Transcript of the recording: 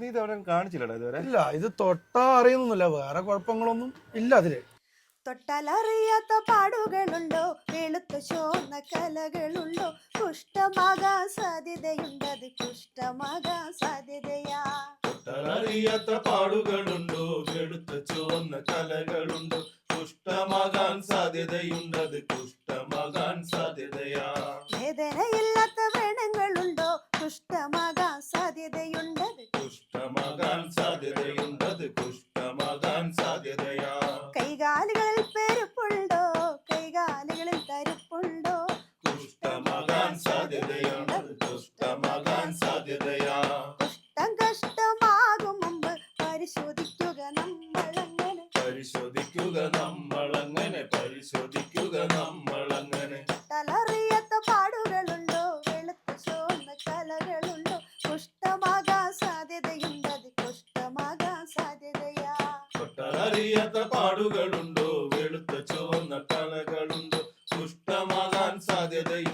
നീ ഇത് അവിടെ കാണിച്ചില്ലടാ ഇതുവരെ? ഇല്ല, ഇത് തൊട്ടാ അറിയുന്നൊന്നുമില്ല, വേറെ കുഴപ്പങ്ങളൊന്നും ഇല്ല അതില്. തൊട്ടാലറിയാത്ത പാടുകളുണ്ടോ, വെളുത്ത ചോന്ന കലകളുണ്ടോ, കുഷ്ഠമാകാൻ സാധ്യതയുണ്ടത്, കുഷ്ഠമാകാൻ സാധ്യതയാ. തൊട്ടാലറിയാത്ത പാടുകളുണ്ടോ, വെളുത്ത ചുവന്ന കലകളുണ്ടോ, കുഷ്ഠമാകാൻ സാധ്യതയുണ്ടത്, കുഷ്ഠമാകാൻ സാധ്യതയാ. വേദനയില്ലാത്ത വ്രണങ്ങളുണ്ടോ, കുഷ്ഠമാകാൻ സാധ്യതയുണ്ടത്, കുഷ്ഠമാകാൻ സാധ്യതയുണ്ടത്, കുഷ്ഠമാകാൻ സാധ്യതയാ. കൈകാലുകളിൽ പെരുപ്പുണ്ടോ, കൈകാലുകളിൽ തരുപ്പുണ്ടോ, കുഷ്ഠമാകാൻ സാധ്യതയുണ്ടത്, കുഷ്ഠമാകാൻ സാധ്യതയാ. കുഷ്ഠം കഷ്ടമാകും മുമ്പ് പരിശോധിക്കുക നമ്മളങ്ങനെ, പരിശോധിക്കുക നമ്മളങ്ങനെ, പരിശോധിക്കുക നമ്മളങ്ങനെ. തൊട്ടാലറിയാത്ത പാടുകളുണ്ടോ, വെളുത്ത ചോന്ന കലകളുണ്ടോ, കുഷ്ഠമാകാൻ സാധ്യതയുണ്ടത്, കുഷ്ഠമാകാൻ സാധ്യതയാ. തൊട്ടാലറിയാത്ത പാടുകളുണ്ടോ, വെളുത്ത ചുവന്ന കലകളുണ്ടോ, കുഷ്ഠമാകാൻ സാധ്യതയുണ്ട്.